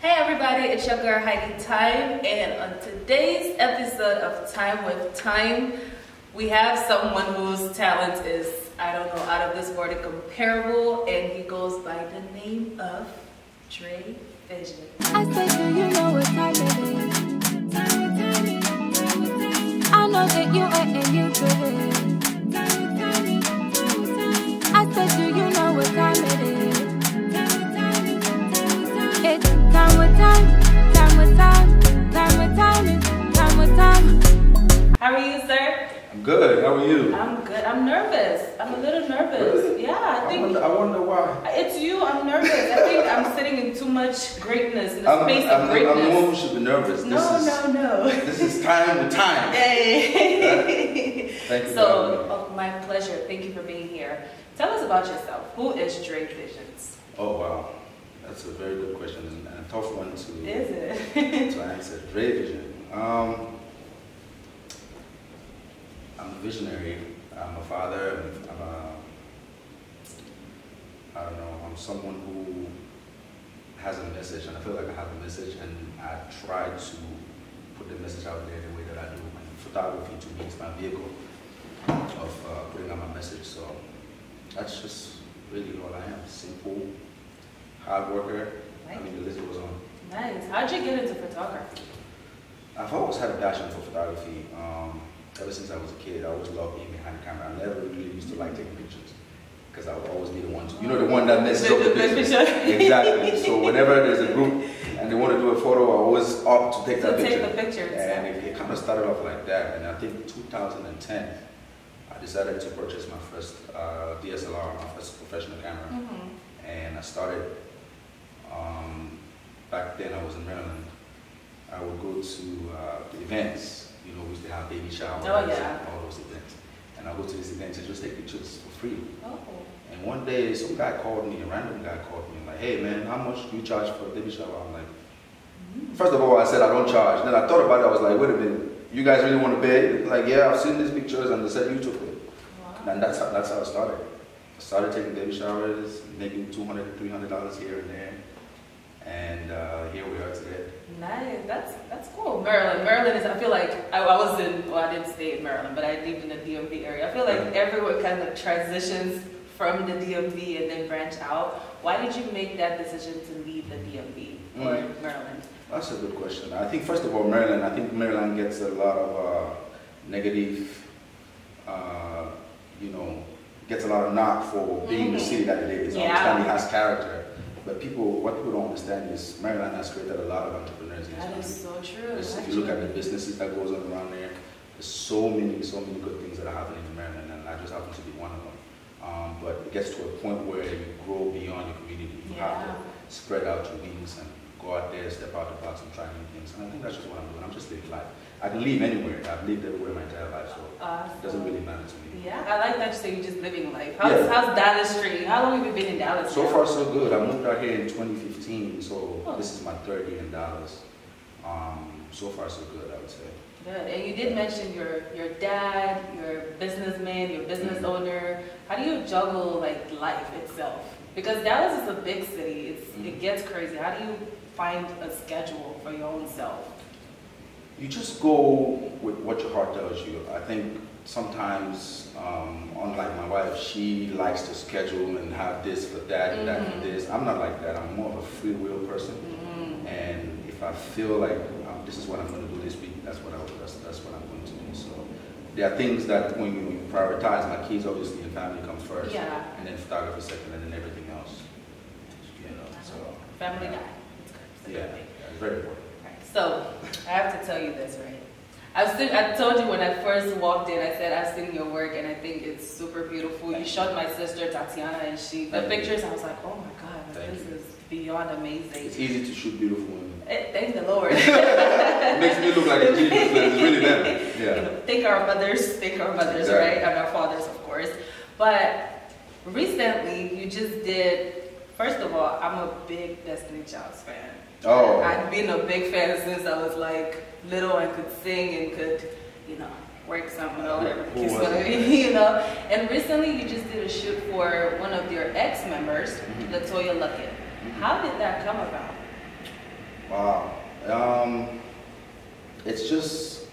Hey everybody, it's your girl Heidi Time, and on today's episode of Time with Time, we have someone whose talent is, I don't know, out of this world incomparable, and he goes by the name of DreVizions. I said, do you know what time it is? I know that you ain't and you good. I said, do you know what time it is? It's time with time, time with time, time with time, time with time. How are you, sir? I'm good. How are you? I'm good. I'm nervous. I'm a little nervous. Really? Yeah, I wonder why. It's you. I'm nervous. I think I'm sitting in too much greatness, in the space of greatness. I'm the one who should be nervous. No. This is time with time. Hey. Thank you. So, my pleasure. Thank you for being here. Tell us about yourself. Who is DreVizions? Oh wow, that's a very good question and a tough one to answer. DreVizions. I'm a visionary. I'm a father. I'm someone who has a message, and I feel like I have a message, and I try to put the message out there the way that I do. And photography to me is my vehicle of putting out my message. So that's just really all I am. Simple, hard worker. Nice. I mean, the list goes on. Nice. How'd you get into photography? I've always had a passion for photography. Ever since I was a kid, I always loved being behind the camera. I never really used to like taking pictures because I would always be the one to, the one that messes up the picture. Exactly. So whenever there's a group and they want to do a photo, I always opt to take that picture. Take the pictures. And it kind of started off like that. And I think 2010, I decided to purchase my first DSLR, my first professional camera. And I started, back then I was in Maryland. I would go to events. We used to have baby showers and all those events. And I go to these events and just take pictures for free. Oh. And one day, some guy called me, a random guy called me, like, hey man, how much do you charge for a baby shower? I'm like, first of all, I said I don't charge. Then I thought about it, I was like, wait a minute, you guys really want to pay? Like, yeah, I've seen these pictures, and they said you took it. Wow. And that's how it started. I started taking baby showers, making $200 to $300 here and there. And here we are today. Nice, that's cool. Maryland is, I feel like, I didn't stay in Maryland, but I lived in the DMV area. I feel like everyone kind of transitions from the DMV and then branch out. Why did you make that decision to leave the DMV or Maryland? That's a good question. I think, first of all, Maryland gets a lot of negative, gets a lot of knock for being the city that it is. I understand it has character. But what people don't understand is Maryland has created a lot of entrepreneurs in this country. That is so true. If you look at the businesses that goes on around there, there's so many good things that are happening in Maryland, and I just happen to be one of them. But it gets to a point where you grow beyond your community. You have to spread out your wings and go out there, step out the box and try new things. And I think that's just what I'm doing. I'm just living life. I can live anywhere. I've lived everywhere my entire life, so it doesn't really matter to me. Yeah, I like that you say you're just living life. How's Dallas treating you? How long have you been in Dallas? So far, so good. I moved out here in 2015, so this is my third year in Dallas. So far, so good, I would say. Good. And you did mention your dad, your businessman, your business owner. How do you juggle like life itself? Because Dallas is a big city. It gets crazy. How do you find a schedule for your own self? You just go with what your heart tells you. I think sometimes, unlike my wife, she likes to schedule and have this for that and that for this. I'm not like that. I'm more of a free will person. And if I feel like this is what I'm going to do this week, that's what I'm going to do. So there are things that when you prioritize, my kids obviously and family comes first, and then photography second, and then everything else. So family guy. Yeah, it's very important. So, I have to tell you this, right? I told you when I first walked in, I said I've seen your work and I think it's super beautiful. You showed my sister Tatiana and the pictures, I was like, oh my God, this is beyond amazing. It's easy to shoot beautiful women. Thank the Lord. It makes me look like a genius, but it's really them. Yeah. Thank our mothers, exactly. Right? And our fathers, of course. But recently, you just did, first of all, I'm a big Destiny Child's fan. Oh. I've been a big fan since I was like little and could sing and could, work something or whatever. And recently you just did a shoot for one of your ex-members, Letoya Luckett. How did that come about? Wow. It's just,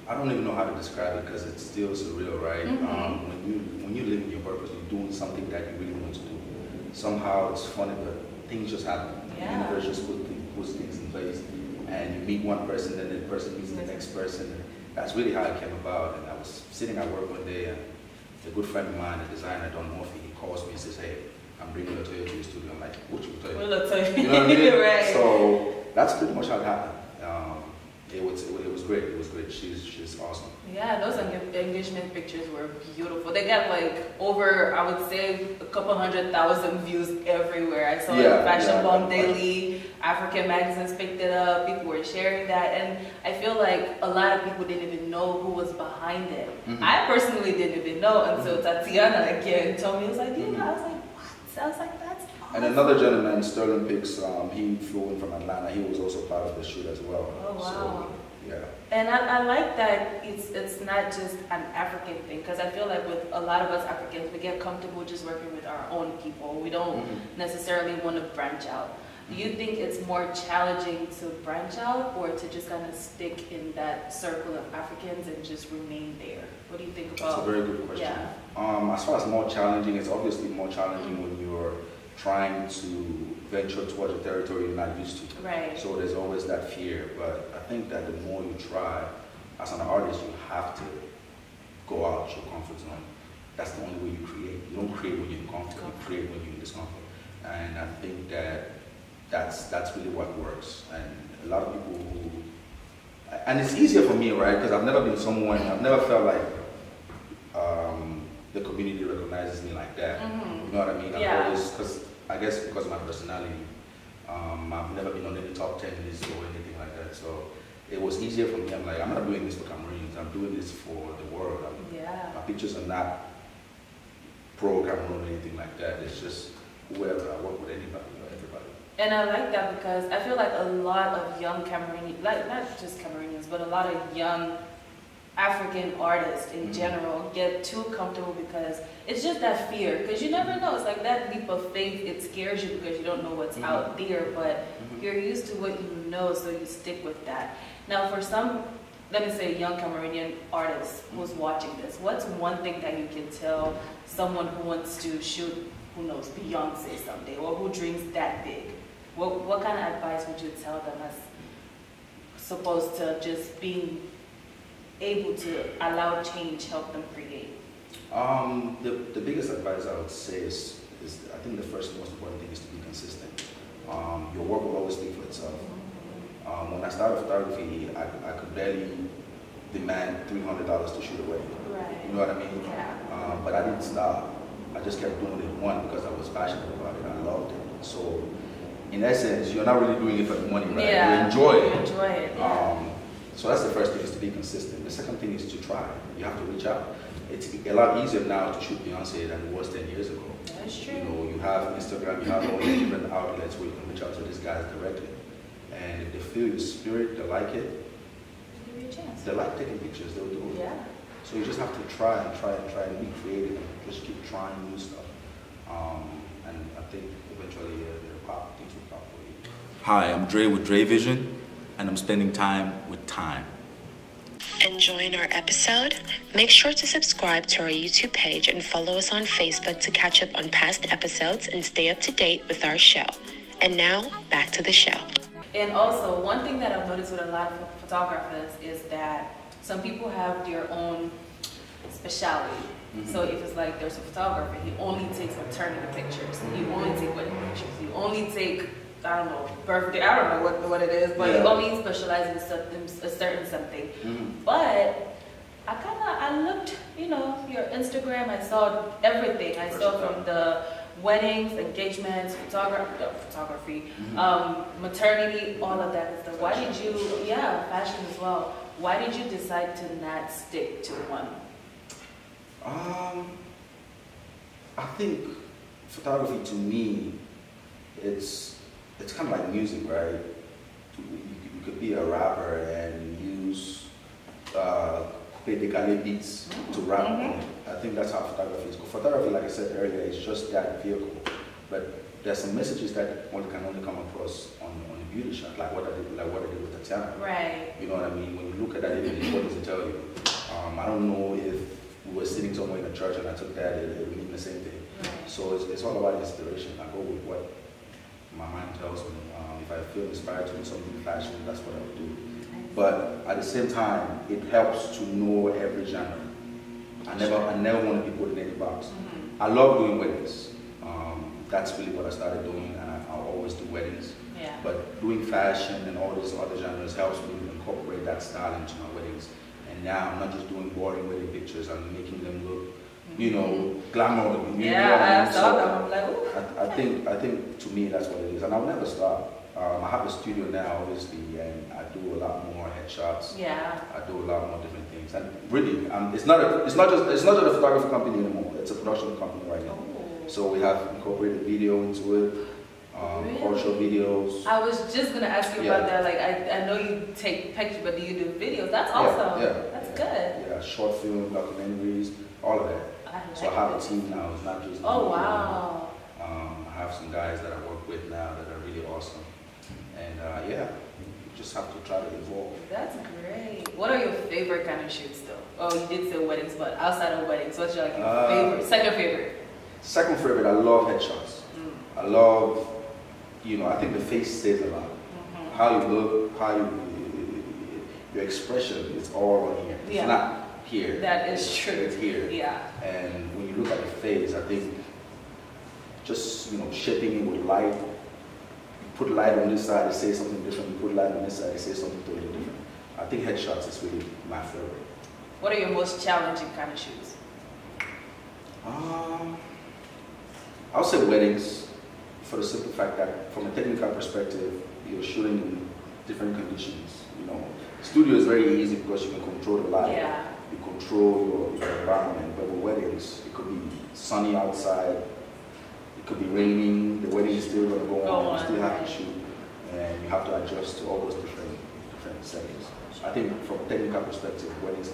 I don't even know how to describe it because it's still surreal, right? When you live in your purpose, you're doing something that you really want to do. Somehow it's funny, but things just happen. The universe just puts things in place, and you meet one person, then the person meets the next person. And that's really how it came about. And I was sitting at work one day, and a good friend of mine, a designer, Don Murphy, he calls me and says, "Hey, I'm bringing Letoya to your studio." I'm like, "Which Letoya?" You know what I mean? Right. So that's pretty much how it happened. It was great. It was great. She's awesome. Yeah, those engagement pictures were beautiful. They got like over, I would say, a couple 100,000 views everywhere. I saw it on Fashion Bomb Daily, African magazines picked it up, people were sharing that, and I feel like a lot of people didn't even know who was behind it. I personally didn't even know until Tatiana again told me. I was like, you know, I was like, what? I was like, that's awesome. And another gentleman, Sterling Picks, he flew in from Atlanta. He was also part of the shoot as well. Oh wow. So, yeah. And I like that it's not just an African thing, because I feel like with a lot of us Africans, we get comfortable just working with our own people. We don't necessarily want to branch out. Do you think it's more challenging to branch out, or to just kind of stick in that circle of Africans and just remain there? What do you think about? That's a very good question. Yeah. As far as more challenging, it's obviously more challenging when you're trying to venture towards a territory you're not used to. Right. So there's always that fear, but I think that the more you try, as an artist, you have to go out your comfort zone. That's the only way you create. You don't create when you're in comfort, you create when you're in discomfort. And I think that that's really what works. And a lot of people who, and it's easier for me, right? Because I've never been someone, I've never felt like the community recognizes me like that. You know what I mean? I've always, because of my personality, I've never been on any top 10 list or anything like that. So it was easier for me. I'm like, I'm not doing this for Cameroonians. I'm doing this for the world. My pictures are not pro Cameroon or anything like that. It's just whoever. I work with anybody, everybody. And I like that because I feel like a lot of young Cameroonians, like not just Cameroonians, but a lot of young African artists in general get too comfortable because it's just that fear. Because you never know. It's like that leap of faith. It scares you because you don't know what's out there, but you're used to what you know, so you stick with that. Now, for some, let me say, young Cameroonian artists who's watching this, what's one thing that you can tell someone who wants to shoot, who knows, Beyonce someday, or who dreams that big? What kind of advice would you tell them as opposed to just being able to allow change, help them create? The biggest advice I would say is I think the first most important thing is to be consistent. Your work will always speak for itself. When I started photography, I could barely demand $300 to shoot a wedding. Right. You know what I mean? Yeah. But I didn't stop. I just kept doing it, one, because I was passionate about it. I loved it. So, in essence, you're not really doing it for the money, right? Yeah. You enjoy it. You enjoy it. Yeah. So that's the first thing, is to be consistent. The second thing is to try. You have to reach out. It's a lot easier now to shoot Beyonce than it was 10 years ago. That's true. You know, you have Instagram, you have all these different outlets where you can reach out to these guys directly. And if they feel your spirit, they like it, give you a chance. they like taking pictures, they'll do it. Yeah. So you just have to try and try and try and be creative and just keep trying new stuff. And I think eventually things will pop for you. Hi, I'm Dre with DreVizions, and I'm spending time with Time. Enjoying our episode? Make sure to subscribe to our YouTube page and follow us on Facebook to catch up on past episodes and stay up to date with our show. And now, back to the show. And also, one thing that I've noticed with a lot of photographers is that some people have their own specialty. So if it's like there's a photographer, he only takes maternity pictures, he only takes wedding pictures, he only take, I don't know, birthday, I don't know what it is, but he only specializes in a certain something. But I looked, you know, your Instagram, I saw everything. I saw from the weddings, engagements, photography, maternity, all of that stuff. Why did you, fashion as well, why did you decide to not stick to one? I think photography, to me, it's kind of like music, right? You could be a rapper and use coupe beats to rap on it. I think that's how photography is. Photography, like I said earlier, is just that vehicle. But there's some messages that one can only come across on beauty shot, like what I did with Tatiana. Right. You know what I mean? When you look at that image, what does it tell you? I don't know if we were sitting somewhere in a church and I took that, it would mean the same thing. Right. So it's all about inspiration. I go with what my mind tells me. If I feel inspired to do something fashion, that's what I would do. But at the same time, it helps to know every genre. I never want to be put in any box. I love doing weddings. That's really what I started doing, and I'll always do weddings. Yeah. But doing fashion and all these other genres helps me incorporate that style into my weddings. And now I'm not just doing boring wedding pictures, I'm making them look, you know, glamour. Yeah, I saw them. I'm like, ooh. I think to me that's what it is, and I'll never stop. I have a studio now, obviously, and I do a lot more headshots. Yeah. I do a lot more different things, and really, it's not just a photography company anymore. It's a production company right now. Oh. So we have incorporated video into it, cultural videos. I was just gonna ask you about that. Like, I know you take pictures, but do you do videos? That's awesome. That's good. Yeah, short film, documentaries, all of that. So I have a team now. It's not just. Oh wow. I have some guys that I work with now that are really awesome, and you just have to try to evolve. That's great. What are your favorite kind of shoots, though? Oh, you did say weddings, but outside of weddings, what's your favorite? Second favorite. Second favorite, I love headshots. I love, I think the face says a lot. How you look, your expression is all on here. It's not here. That is true. It's here. Yeah. And when you look at the face, I think just, shaping it with light. You put light on this side, it says something different. You put light on this side, it says something totally different. I think headshots is really my favorite. What are your most challenging kind of shoots? I would say weddings, for the simple fact that from a technical perspective, you're shooting in different conditions. Studio is very easy because you can control the light, you control your environment. But with weddings, it could be sunny outside, it could be raining, the wedding is still going to go on, you still have to shoot, and you have to adjust to all those different settings. I think from a technical perspective, weddings are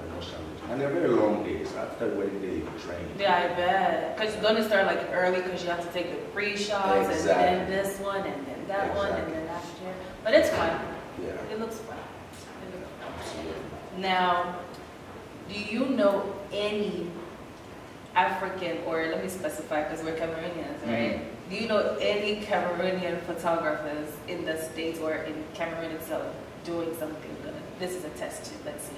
the most challenging. And they're very long days. After wedding day, you train. Yeah, I bet. Because you're going to start like early because you have to take the pre-shots and then this one and then that one and then after. But it's fun. Yeah. It looks fun. Now, do you know any African, or let me specify because we're Cameroonians, right? Do you know any Cameroonian photographers in the States or in Cameroon itself doing something good? This is a test tube. Let's see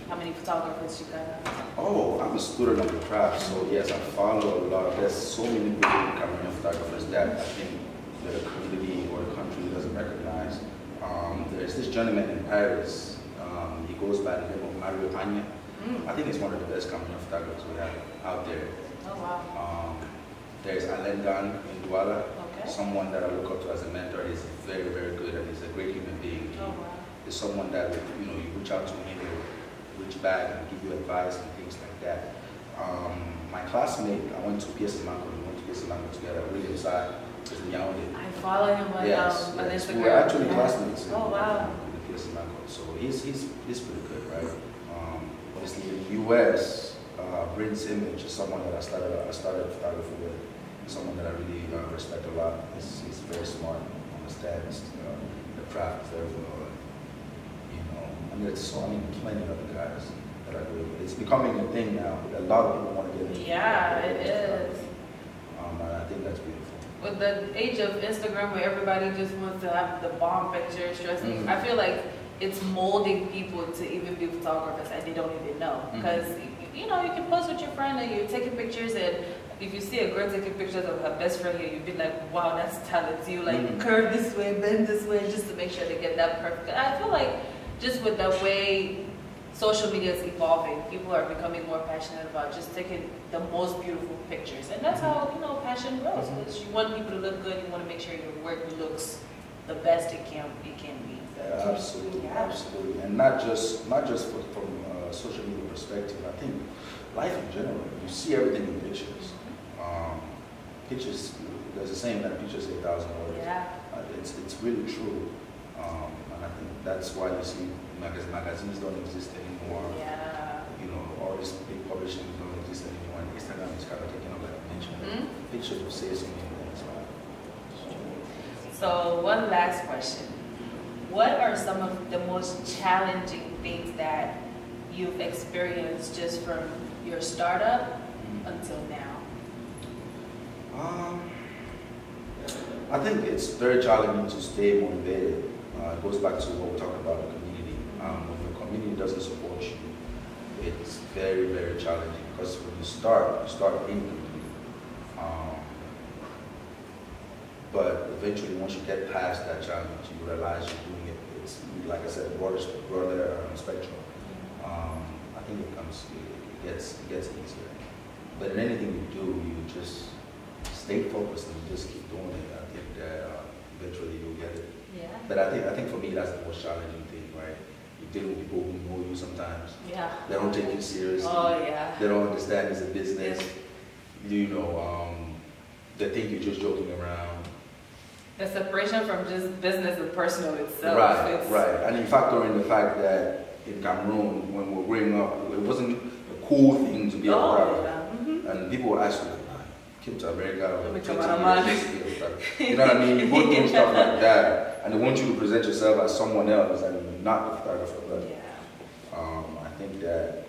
how many photographers you got. Oh, I'm a student of the craft, so yes, I follow a lot. There's so many good Cameroonian photographers that I think the community or the country doesn't recognize. There's this gentleman in Paris. He goes by the name of Mario Pagna. I think he's one of the best Cameroonian photographers we have out there. Oh wow. There's Alain Dan in Douala, someone that I look up to as a mentor. He's very, very good and he's a great human being. He's someone that you reach out to him, he'll reach back and give you advice and things like that. My classmate, I went to PSC Mango, together, William Sai, is in Yaoundé. I follow him on Instagram. We're actually classmates. Oh wow. In PSC Mango, so he's pretty good, right? Obviously in the US, Brent's Image is someone that I started photography with. Someone that I really respect a lot. He's very smart, understands the craft very well. There's plenty of other guys that I do with. It's becoming a thing now. A lot of people want to get into it. Yeah, it is. And I think that's beautiful. With the age of Instagram where everybody just wants to have the bomb pictures, I feel like it's molding people to even be photographers and they don't even know. Because, you can post with your friend and you're taking pictures, and if you see a girl taking pictures of her best friend here, you'd be like, wow, that's talent. You curve this way, bend this way, just to make sure they get that perfect. I feel like just with the way social media is evolving, people are becoming more passionate about just taking the most beautiful pictures. And that's how, passion grows. Because you want people to look good, you want to make sure your work looks the best it can be. Yeah, absolutely. And not just from a social media perspective. I think life in general, you see everything in pictures. Pictures, there's a saying that pictures say 1,000 words. Yeah. It's really true. And I think that's why you see magazines don't exist anymore. Yeah. All these big publishing don't exist anymore. And Instagram is kind of taking up that mention. Pictures will say so many things. So one last question. What are some of the most challenging things that you've experienced just from your startup until now? I think it's very challenging to stay motivated. It goes back to what we're talking about, the community. When your community doesn't support you, it's very, very challenging, because when you start in the community. But eventually, once you get past that challenge, you realize you're doing it. It's, like I said, broader spectrum. I think it gets easier. But in anything you do, you just stay focused and you just keep doing it. I think that eventually you'll get it. Yeah. But I think for me, that's the most challenging thing, right? You deal with people who know you sometimes. Yeah. They don't take you seriously. Oh yeah. They don't understand it's a business. You know, they think you're just joking around. The separation from just business and personal itself. Right. And you factor in the fact that in Cameroon, when we were growing up, it wasn't a cool thing to be a photographer. Yeah. And people would ask you, came to America, you know what I mean? You go through stuff like that, and they want you to present yourself as someone else and not the photographer. But I think that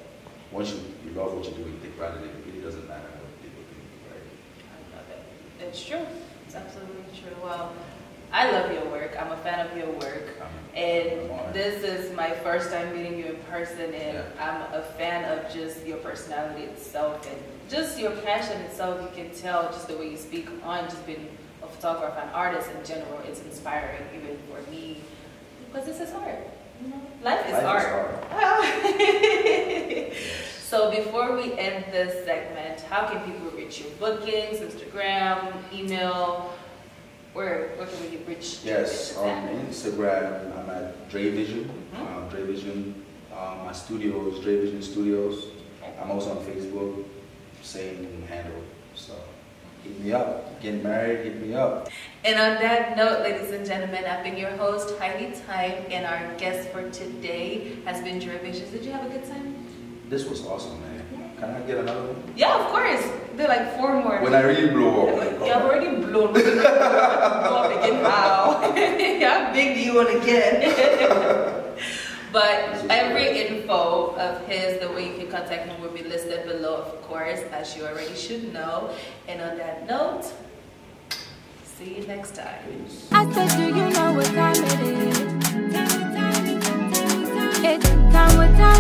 once you love what you do, you take pride in it. It really doesn't matter what people think, right? I love it. It's true. It's absolutely true. Well, I love your work. I'm a fan of your work. And this is my first time meeting you in person, and I'm a fan of just your personality itself and just your passion itself. You can tell just the way you speak on just being a photographer and artist in general. It's inspiring even for me, because this is art. You know? Life is art. So before we end this segment, how can people reach your bookings, Instagram, email? Where can we reach? Yes, on Instagram, I'm at DreVizions. DreVizions. My studio is DreVizions Studios. I'm also on Facebook, same handle. So hit me up. Getting married, hit me up. And on that note, ladies and gentlemen, I've been your host, TimeWithTime, and our guest for today has been DreVizions. Did you have a good time? This was awesome, man. Can I get another one? Yeah, of course. There are like 4 more. When I really blow up. Like, I've already blown up again. How? How big do you want to get? But every info of his, the way you can contact him, will be listed below, of course, as you already should know. And on that note, see you next time. Peace. I said, do you know what time it is? It's time with time.